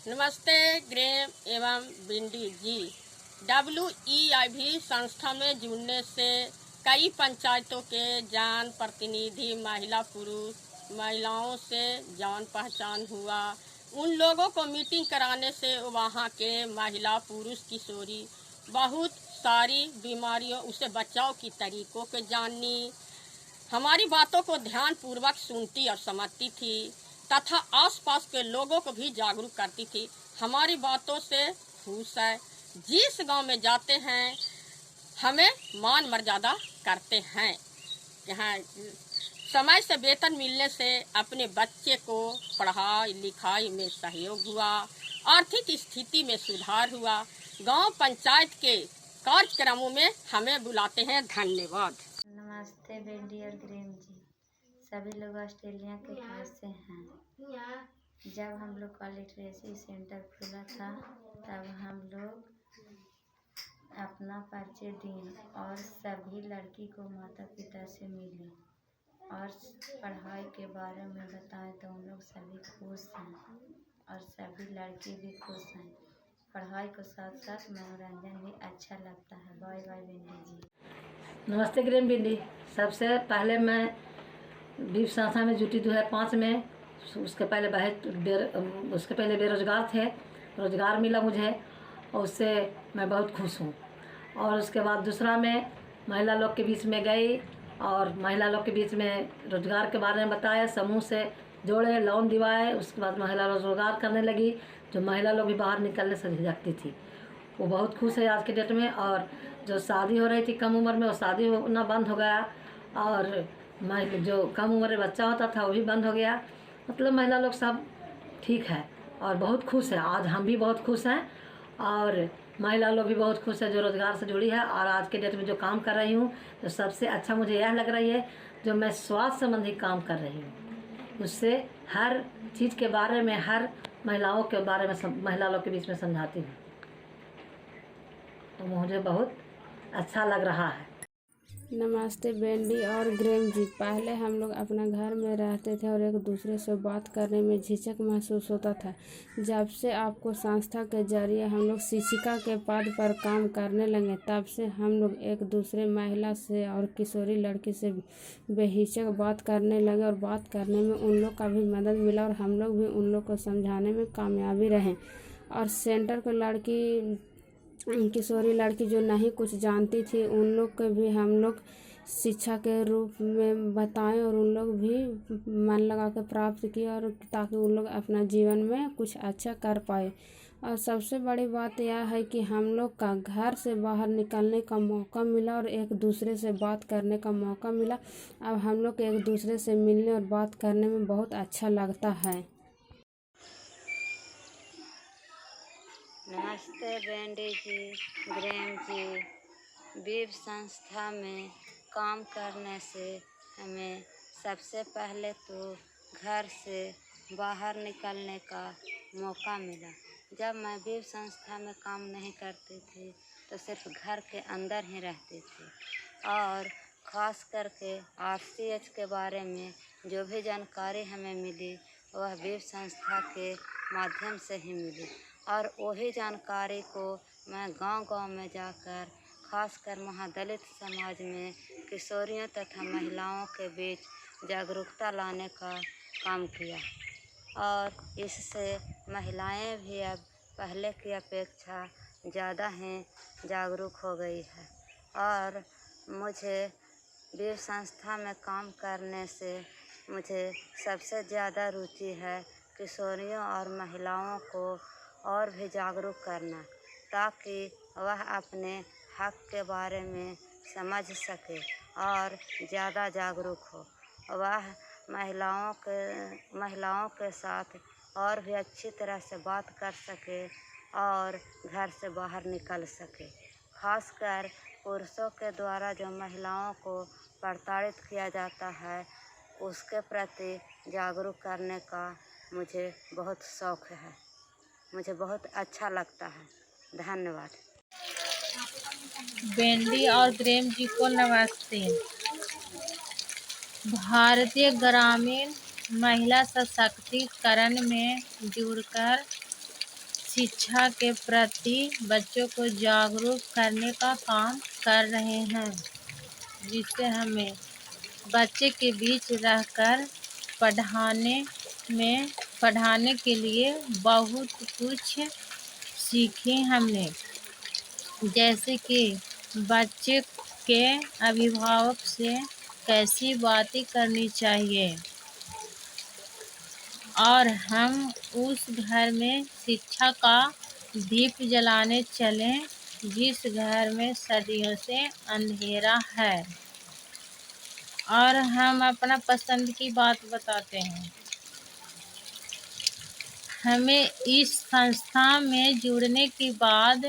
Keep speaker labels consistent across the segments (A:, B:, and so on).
A: नमस्ते ग्रेम एवं बिंडी जी। WEIV संस्था में जुड़ने से कई पंचायतों के जान प्रतिनिधि महिला पुरुष महिलाओं से जान पहचान हुआ। उन लोगों को मीटिंग कराने से वहाँ के महिला पुरुष किशोरी बहुत सारी बीमारियों उसे बचाव की तरीकों के जाननी, हमारी बातों को ध्यान पूर्वक सुनती और समझती थी तथा आसपास के लोगों को भी जागरूक करती थी। हमारी बातों से खुश है। जिस गांव में जाते हैं हमें मान मर्यादा करते हैं। यहाँ समय से वेतन मिलने से अपने बच्चे को पढ़ाई लिखाई में सहयोग हुआ, आर्थिक स्थिति में सुधार हुआ। गांव पंचायत के कार्यक्रमों में हमें बुलाते हैं। धन्यवाद।
B: नमस्ते बेंडी और ग्रेम जी। सभी लोग ऑस्ट्रेलिया के कैसे हैं। जब हम लोग का लिटरेसी सेंटर खुला था तब हम लोग अपना परिचय दिए और सभी लड़की को माता पिता से मिले और पढ़ाई के बारे में बताएं तो उन लोग सभी खुश हैं और सभी लड़की भी खुश हैं। पढ़ाई के साथ साथ मनोरंजन भी अच्छा लगता है। बाय बाय बेंडी जी।
C: नमस्ते ग्रेम बिंदी। सबसे पहले मैं बीफ संस्था में जुटी 2005 में। उसके पहले बेरोजगार थे, रोजगार मिला मुझे और उससे मैं बहुत खुश हूँ। और उसके बाद दूसरा में महिला लोग के बीच में गई और महिला लोग के बीच में रोजगार के बारे में बताया, समूह से जोड़े, लोन दिवाए। उसके बाद महिला रोजगार करने लगी। जो महिला लोग भी बाहर निकलने से झिझकती थी वो बहुत खुश है आज के डेट में। और जो शादी हो रही थी कम उम्र में वो शादी होना बंद हो गया और जो कम उम्र में बच्चा होता था वो भी बंद हो गया। मतलब महिला लोग सब ठीक है और बहुत खुश है। आज हम भी बहुत खुश हैं और महिला लोग भी बहुत खुश है जो रोज़गार से जुड़ी है। और आज के डेट में जो काम कर रही हूँ तो सबसे अच्छा मुझे यह लग रही है जो मैं स्वास्थ्य संबंधी काम कर रही हूँ, उससे हर चीज़ के बारे में, हर महिलाओं के बारे में, महिला लोग के बीच में समझाती हूँ तो मुझे बहुत अच्छा लग रहा है।
D: नमस्ते बेंडी और ग्रेम जी। पहले हम लोग अपना घर में रहते थे और एक दूसरे से बात करने में झिझक महसूस होता था। जब से आपको संस्था के जरिए हम लोग शिक्षिका के पद पर काम करने लगे तब से हम लोग एक दूसरे महिला से और किशोरी लड़की से बेहिचक बात करने लगे और बात करने में उन लोग का भी मदद मिला और हम लोग भी उन लोग को समझाने में कामयाबी रहे। और सेंटर को लड़की किशोरी लड़की जो नहीं कुछ जानती थी उन लोग को भी हम लोग शिक्षा के रूप में बताएं और उन लोग भी मन लगा कर प्राप्त किए और ताकि उन लोग अपना जीवन में कुछ अच्छा कर पाए। और सबसे बड़ी बात यह है कि हम लोग का घर से बाहर निकलने का मौका मिला और एक दूसरे से बात करने का मौका मिला। अब हम लोग एक दूसरे से मिलने और बात करने में बहुत अच्छा लगता है।
B: नमस्ते बेंडी जी, ग्रेम जी। बीफ संस्था में काम करने से हमें सबसे पहले तो घर से बाहर निकलने का मौका मिला। जब मैं बीफ संस्था में काम नहीं करती थी तो सिर्फ घर के अंदर ही रहती थी और ख़ास करके RCH के बारे में जो भी जानकारी हमें मिली वह बीफ संस्था के माध्यम से ही मिली। और वही जानकारी को मैं गांव-गांव में जाकर खासकर महादलित समाज में किशोरियों तथा महिलाओं के बीच जागरूकता लाने का काम किया और इससे महिलाएं भी अब पहले की अपेक्षा ज़्यादा ही जागरूक हो गई है। और मुझे बीफ संस्था में काम करने से मुझे सबसे ज़्यादा रुचि है किशोरियों और महिलाओं को और भी जागरूक करना ताकि वह अपने हक के बारे में समझ सके और ज़्यादा जागरूक हो। वह महिलाओं के साथ और भी अच्छी तरह से बात कर सके और घर से बाहर निकल सके। खासकर पुरुषों के द्वारा जो महिलाओं को प्रताड़ित किया जाता है उसके प्रति जागरूक करने का मुझे बहुत शौक़ है। मुझे बहुत अच्छा लगता है। धन्यवाद।
E: बेंडी और ग्रेम जी को नमस्ते। भारतीय ग्रामीण महिला सशक्तिकरण में जुड़कर शिक्षा के प्रति बच्चों को जागरूक करने का काम कर रहे हैं, जिससे हमें बच्चे के बीच रहकर पढ़ाने के लिए बहुत कुछ सीखे हमने। जैसे कि बच्चे के अभिभावक से कैसी बातें करनी चाहिए और हम उस घर में शिक्षा का दीप जलाने चलें जिस घर में सदियों से अंधेरा है। और हम अपना पसंद की बात बताते हैं। हमें इस संस्था में जुड़ने के बाद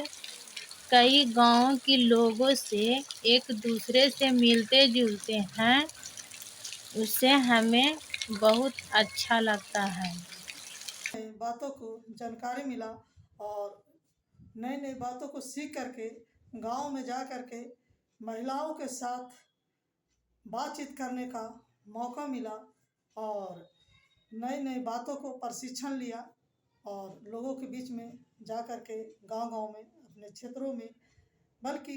E: कई गांव के लोगों से एक दूसरे से मिलते जुलते हैं, उससे हमें बहुत अच्छा लगता है।
F: बातों को जानकारी मिला और नई नई बातों को सीख करके गांव में जा करके महिलाओं के साथ बातचीत करने का मौका मिला और नई नई बातों को प्रशिक्षण लिया और लोगों के बीच में जा करके गांव-गांव में अपने क्षेत्रों में, बल्कि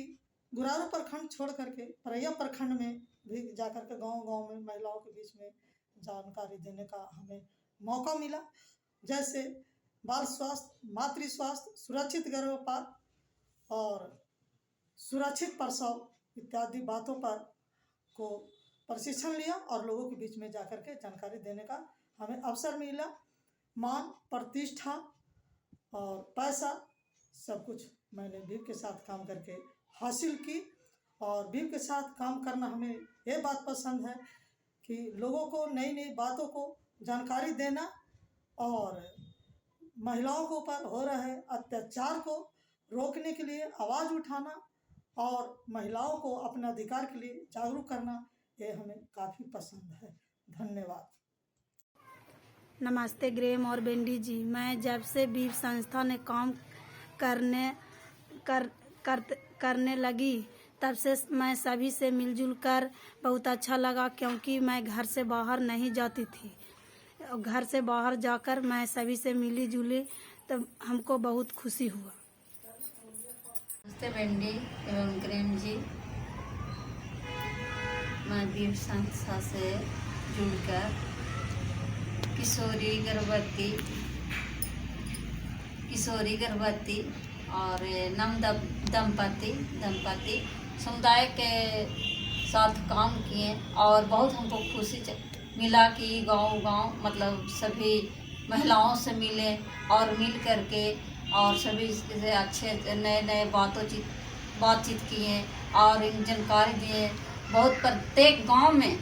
F: गुरारू प्रखंड छोड़ करके परैया प्रखंड में भी जा करके गांव-गांव में महिलाओं के बीच में जानकारी देने का हमें मौका मिला। जैसे बाल स्वास्थ्य, मातृ स्वास्थ्य, सुरक्षित गर्भपात और सुरक्षित प्रसव इत्यादि बातों पर को प्रशिक्षण लिया और लोगों के बीच में जाकर के जानकारी देने का हमें अवसर मिला। मान, प्रतिष्ठा और पैसा सब कुछ मैंने भीम के साथ काम करके हासिल की और भीम के साथ काम करना हमें ये बात पसंद है कि लोगों को नई नई बातों को जानकारी देना और महिलाओं के ऊपर हो रहे अत्याचार को रोकने के लिए आवाज़ उठाना और महिलाओं को अपने अधिकार के लिए जागरूक करना, ये हमें काफ़ी पसंद है। धन्यवाद।
G: नमस्ते ग्रेम और बेंडी जी। मैं जब से बीफ संस्था ने काम करने लगी तब से मैं सभी से मिलजुल कर बहुत अच्छा लगा, क्योंकि मैं घर से बाहर नहीं जाती थी। घर से बाहर जाकर मैं सभी से मिली जुली तब हमको बहुत खुशी हुआ।
B: नमस्ते बेंडी एवं ग्रेम जी। मैं बीफ संस्था से जुड़कर किशोरी गर्भवती और नव दंपति समुदाय के साथ काम किए और बहुत हमको खुशी मिला कि गांव मतलब सभी महिलाओं से मिले और मिल करके और सभी से अच्छे नए बातचीत किए और इन जानकारी दिए। बहुत प्रत्येक गांव में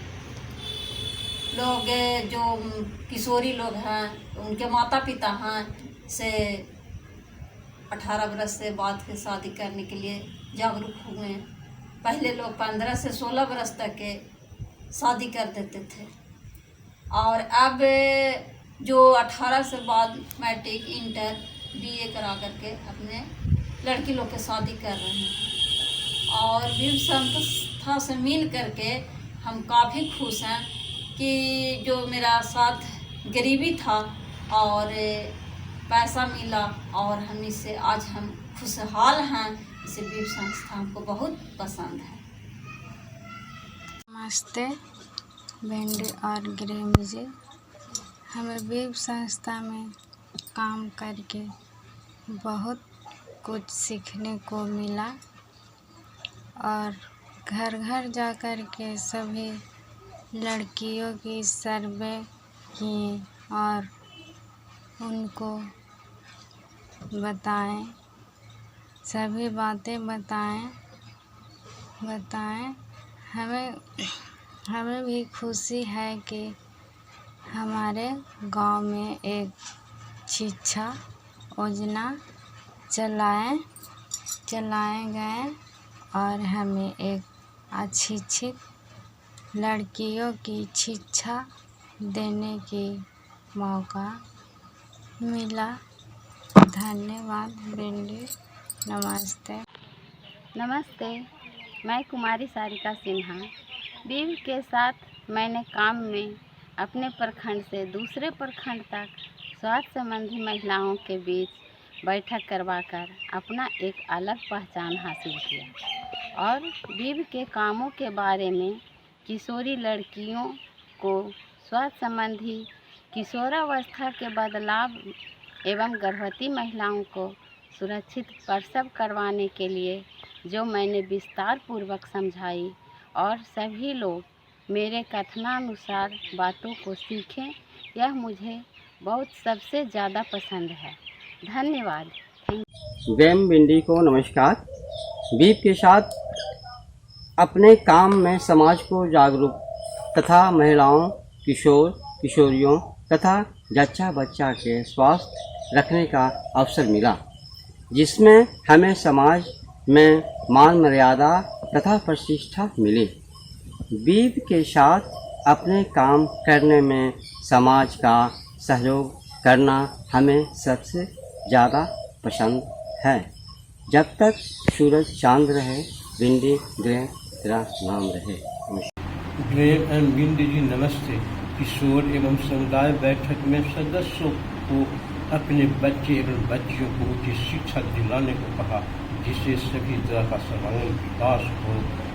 B: लोग जो किशोरी लोग हैं उनके माता पिता हैं से 18 वर्ष से बाद के शादी करने के लिए जागरूक हुए हैं। पहले लोग 15 से 16 वर्ष तक के शादी कर देते थे और अब जो 18 से बाद मैट्रिक, इंटर, बीए करा करके अपने लड़की लोग के शादी कर रहे हैं। और भीम संस्था से मिल करके हम काफ़ी खुश हैं कि जो मेरा साथ गरीबी था और पैसा मिला और हम इससे आज हम खुशहाल हैं। इसे भीम संस्था हमको बहुत पसंद है।
D: नमस्ते बेंडी और ग्रेम जी। हमें भीम संस्था में काम करके बहुत कुछ सीखने को मिला और घर घर जा कर के सभी लड़कियों की सर्वे किए और उनको बताएं, सभी बातें बताएं। हमें भी खुशी है कि हमारे गांव में एक शिक्षा योजना चलाए गए और हमें एक अशिक्षित लड़कियों की शिक्षा देने की मौका मिला। धन्यवाद बेंडी। नमस्ते।
H: नमस्ते, मैं कुमारी सारिका सिन्हा। बीव के साथ मैंने काम में अपने प्रखंड से दूसरे प्रखंड तक स्वास्थ्य संबंधी महिलाओं के बीच बैठक करवाकर अपना एक अलग पहचान हासिल किया और बीव के कामों के बारे में किशोरी लड़कियों को स्वास्थ्य संबंधी किशोरावस्था के बदलाव एवं गर्भवती महिलाओं को सुरक्षित प्रसव करवाने के लिए जो मैंने विस्तार पूर्वक समझाई और सभी लोग मेरे कथनानुसार बातों को सीखें, यह मुझे बहुत सबसे ज़्यादा पसंद है। धन्यवाद।
I: ग्रेम बिंडी को नमस्कार। बीप के साथ अपने काम में समाज को जागरूक तथा महिलाओं, किशोर किशोरियों तथा जच्चा बच्चा के स्वास्थ्य रखने का अवसर मिला, जिसमें हमें समाज में मान मर्यादा तथा प्रतिष्ठा मिली। बीप के साथ अपने काम करने में समाज का सहयोग करना हमें सबसे ज़्यादा पसंद है। जब तक सूरज चांद रहे, बिंदी ग्रेम तेरा नाम रहे।
J: ग्रेम एंड बिंदी जी नमस्ते। किशोर एवं समुदाय बैठक में सदस्यों को अपने बच्चे एवं बच्चियों को उचित शिक्षा दिलाने को कहा, जिससे सभी तरह का सर्वांगीण विकास हो।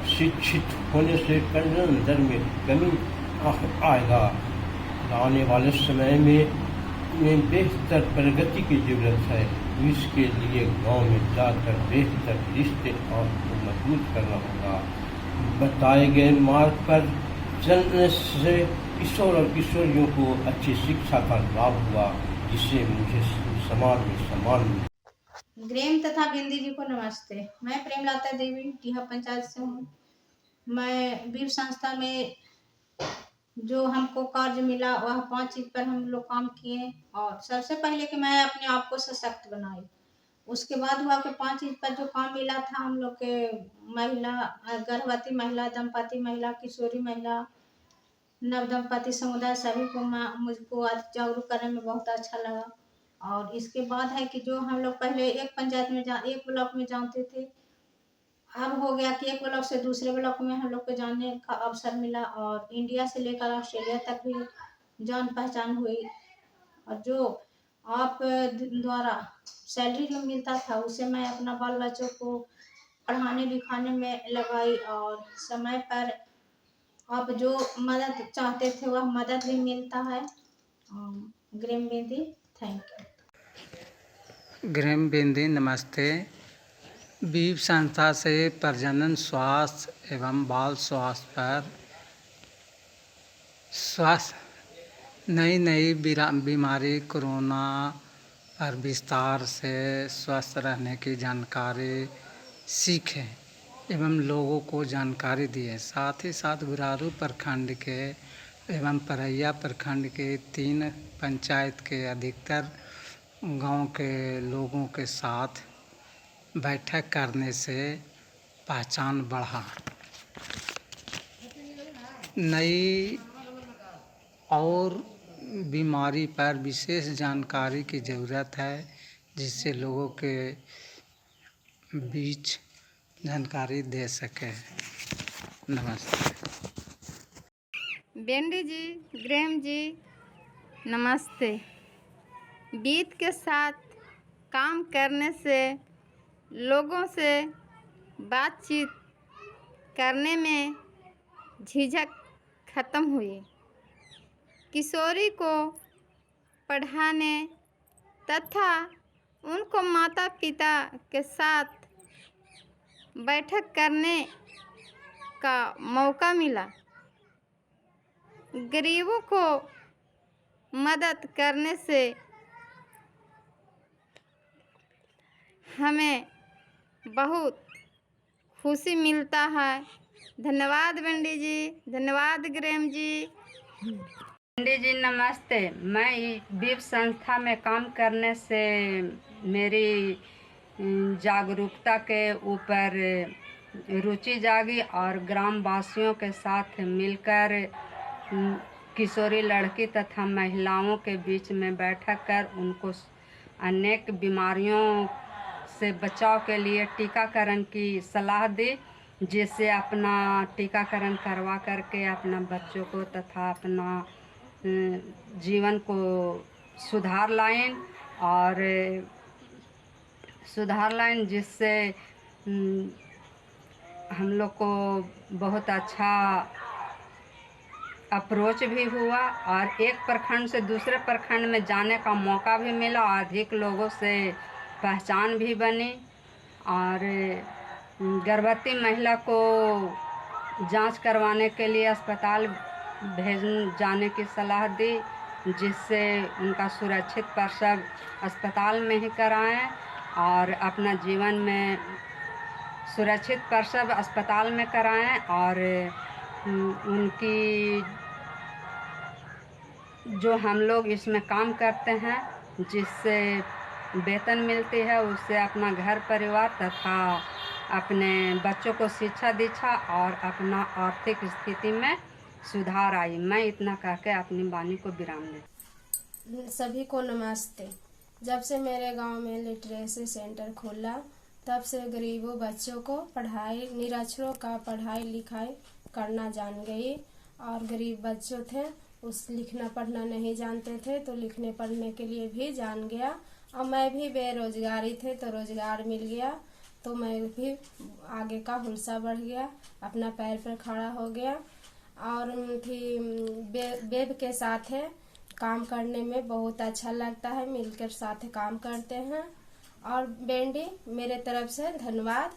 J: शिक्षित होने से कल्याण दर में कमी आएगा। आने वाले समय में बेहतर प्रगति की जरूरत है। इसके लिए गांव में जाकर बेहतर रिश्ते और मजबूत करना होगा। बताए गए मार्ग पर चलने से किशोर और किशोरियों को अच्छी शिक्षा का लाभ हुआ, जिससे मुझे समाज में सम्मान मिला।
K: ग्रेम तथा बिंदी जी को नमस्ते। मैं प्रेमलता देवी टीहा पंचायत से हूँ। मैं बीव संस्था में जो हमको कार्य मिला वह 5 चीज़ पर हम लोग काम किए। और सबसे पहले कि मैं अपने आप को सशक्त बनाई। उसके बाद हुआ कि 5 चीज़ पर जो काम मिला था हम लोग के महिला, गर्भवती महिला, दंपति महिला, किशोरी महिला, नवदंपति समुदाय सभी को मुझको आज जागरूक करने में बहुत अच्छा लगा। और इसके बाद है कि जो हम लोग पहले एक पंचायत में एक ब्लॉक में जानते थे, अब हो गया कि एक ब्लॉक से दूसरे ब्लॉक में हम लोग को जानने का अवसर मिला और इंडिया से लेकर ऑस्ट्रेलिया तक भी जान पहचान हुई। और जो आप द्वारा सैलरी जो मिलता था उससे मैं अपना बाल बच्चों को पढ़ाने लिखाने में लगाई और समय पर आप जो मदद चाहते थे वह मदद भी मिलता है। ग्रेम बिंदी, थैंक यू।
L: ग्रेम बिंदी नमस्ते। बीव संस्था से प्रजनन स्वास्थ्य एवं बाल स्वास्थ्य पर नई बीमारी कोरोना पर विस्तार से स्वस्थ रहने की जानकारी सीखें एवं लोगों को जानकारी दिए। साथ ही साथ गुरारू प्रखंड के एवं परैया प्रखंड के 3 पंचायत के अधिकतर गांव के लोगों के साथ बैठक करने से पहचान बढ़ा। नई और बीमारी पर विशेष जानकारी की ज़रूरत है, जिससे लोगों के बीच जानकारी दे सके। नमस्ते।
H: बेंडी जी, ग्रेम जी नमस्ते। बीत के साथ काम करने से लोगों से बातचीत करने में झिझक खत्म हुई। किशोरी को पढ़ाने तथा उनको माता पिता के साथ बैठक करने का मौका मिला। गरीबों को मदद करने से हमें बहुत खुशी मिलता है। धन्यवाद बेंडी जी, धन्यवाद ग्रेम जी।
B: बेंडी जी नमस्ते। मैं बीव संस्था में काम करने से मेरी जागरूकता के ऊपर रुचि जागी और ग्राम वासियों के साथ मिलकर किशोरी लड़की तथा महिलाओं के बीच में बैठक कर उनको अनेक बीमारियों से बचाव के लिए टीकाकरण की सलाह दी, जिससे अपना टीकाकरण करवा करके अपना बच्चों को तथा अपना जीवन को सुधार लाएं और सुधार लाइन, जिससे हम लोग को बहुत अच्छा अप्रोच भी हुआ और एक प्रखंड से दूसरे प्रखंड में जाने का मौका भी मिला। अधिक लोगों से पहचान भी बनी और गर्भवती महिला को जांच करवाने के लिए अस्पताल भेज जाने की सलाह दी, जिससे उनका सुरक्षित प्रसव अस्पताल में ही कराएं और अपना जीवन में सुरक्षित प्रसव अस्पताल में कराएं और उनकी जो हम लोग इसमें काम करते हैं जिससे वेतन मिलती है, उससे अपना घर परिवार तथा अपने बच्चों को शिक्षा दीक्षा और अपना आर्थिक स्थिति में सुधार आई। मैं इतना कह के अपनी वाणी को विराम देती।
D: सभी को नमस्ते। जब से मेरे गांव में लिटरेसी सेंटर खुला, तब से गरीबों बच्चों को पढ़ाई, निरक्षरों का पढ़ाई लिखाई करना जान गई। और गरीब बच्चों थे, उस लिखना पढ़ना नहीं जानते थे, तो लिखने पढ़ने के लिए भी जान गया। और मैं भी बेरोजगारी थे तो रोजगार मिल गया, तो मैं भी आगे का हुलसा बढ़ गया, अपना पैर पर खड़ा हो गया। और बेब के साथ है काम करने में बहुत अच्छा लगता है, मिलकर साथ काम करते हैं। और बेंडी मेरे तरफ से धन्यवाद।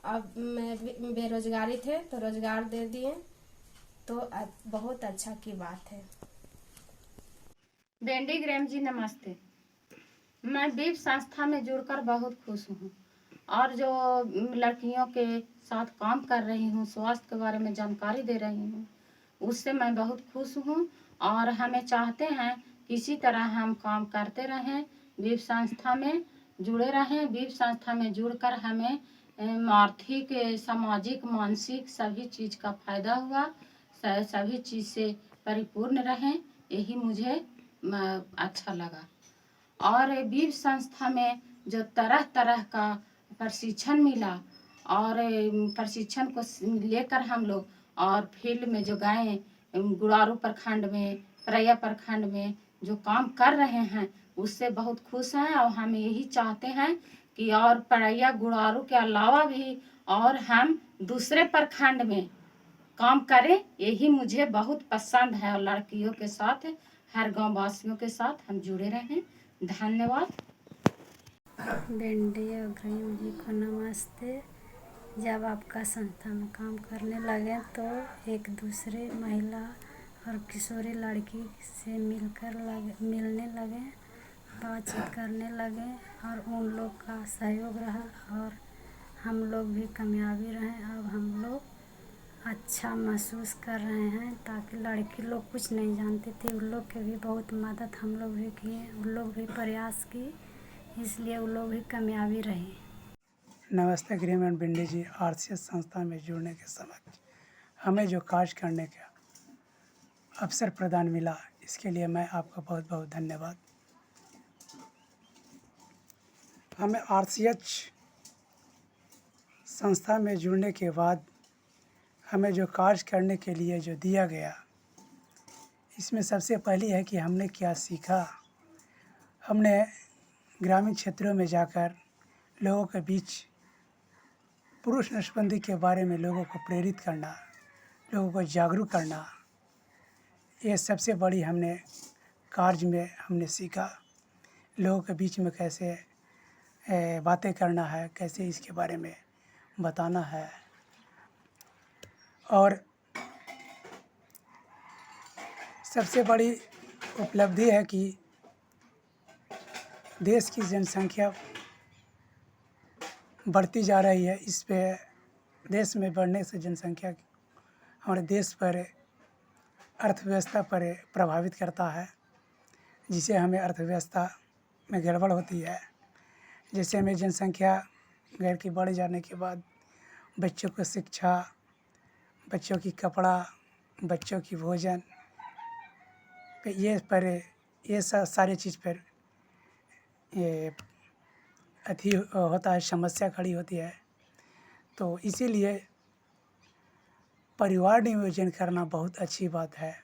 D: अब मैं बेरोजगारी थे तो रोजगार दे दिए, तो बहुत अच्छा की बात है।
M: बेंडी ग्राम जी नमस्ते। मैं बीप संस्था में जुड़कर बहुत खुश हूँ और जो लड़कियों के साथ काम कर रही हूँ, स्वास्थ्य के बारे में जानकारी दे रही हूँ, उससे मैं बहुत खुश हूँ। और हमें चाहते हैं किसी तरह हम काम करते रहें, बीप संस्था में जुड़े रहें। बीप संस्था में जुड़कर हमें आर्थिक, सामाजिक, मानसिक सभी चीज़ का फायदा हुआ, सभी चीज़ से परिपूर्ण रहें, यही मुझे अच्छा लगा। और बीप संस्था में जो तरह तरह का प्रशिक्षण मिला और प्रशिक्षण को लेकर हम लोग और फील्ड में जो गए, गुड़ारू प्रखंड में, परैया प्रखंड में जो काम कर रहे हैं, उससे बहुत खुश हैं। और हम यही चाहते हैं कि और परैया गुड़ारू के अलावा भी और हम दूसरे प्रखंड में काम करें, यही मुझे बहुत पसंद है। और लड़कियों के साथ, हर गांव वासियों के साथ हम जुड़े रहें। धन्यवाद।
G: बेंडी और ग्राम जी को नमस्ते। जब आपका संस्था में काम करने लगे तो एक दूसरे महिला और किशोरी लड़की से मिलने लगे, बातचीत करने लगे और उन लोग का सहयोग रहा और हम लोग भी कामयाबी रहे। अब हम लोग अच्छा महसूस कर रहे हैं, ताकि लड़की लोग कुछ नहीं जानती थी, उन लोग के भी बहुत मदद हम लोग भी किए, उन लोग भी प्रयास की, इसलिए उन लोग भी कामयाबी रही।
N: नमस्ते ग्राम एंड बिंडी जी। आरसीएस संस्था में जुड़ने के समय हमें जो कार्य करने का अवसर प्रदान मिला, इसके लिए मैं आपका बहुत बहुत धन्यवाद। हमें आरसीएच संस्था में जुड़ने के बाद हमें जो कार्य करने के लिए जो दिया गया, इसमें सबसे पहली है कि हमने क्या सीखा। हमने ग्रामीण क्षेत्रों में जाकर लोगों के बीच पुरुष नसबंदी के बारे में लोगों को प्रेरित करना, लोगों को जागरूक करना, ये सबसे बड़ी हमने कार्य में हमने सीखा। लोगों के बीच में कैसे बातें करना है, कैसे इसके बारे में बताना है। और सबसे बड़ी उपलब्धि है कि देश की जनसंख्या बढ़ती जा रही है। इस पे देश में बढ़ने से जनसंख्या हमारे देश पर, अर्थव्यवस्था पर प्रभावित करता है, जिसे हमें अर्थव्यवस्था में गड़बड़ होती है। जैसे हमें जनसंख्या घर की बढ़ जाने के बाद बच्चों को शिक्षा, बच्चों की कपड़ा, बच्चों की भोजन ये सारी चीज़ पर ये अति होता है, समस्या खड़ी होती है। तो इसीलिए परिवार नियोजन करना बहुत अच्छी बात है।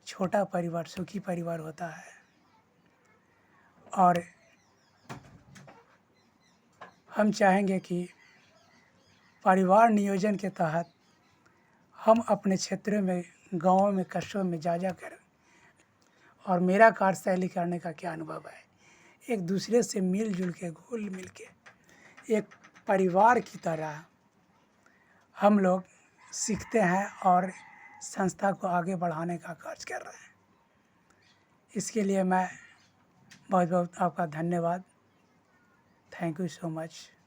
N: छोटा परिवार सुखी परिवार होता है। और हम चाहेंगे कि परिवार नियोजन के तहत हम अपने क्षेत्रों में, गाँवों में, कस्बों में जा कर, और मेरा कार्यशैली करने का क्या अनुभव है, एक दूसरे से मिलजुल के, घुल मिल के एक परिवार की तरह हम लोग सीखते हैं और संस्था को आगे बढ़ाने का कार्य कर रहे हैं। इसके लिए मैं बहुत बहुत आपका धन्यवाद। Thank you so much.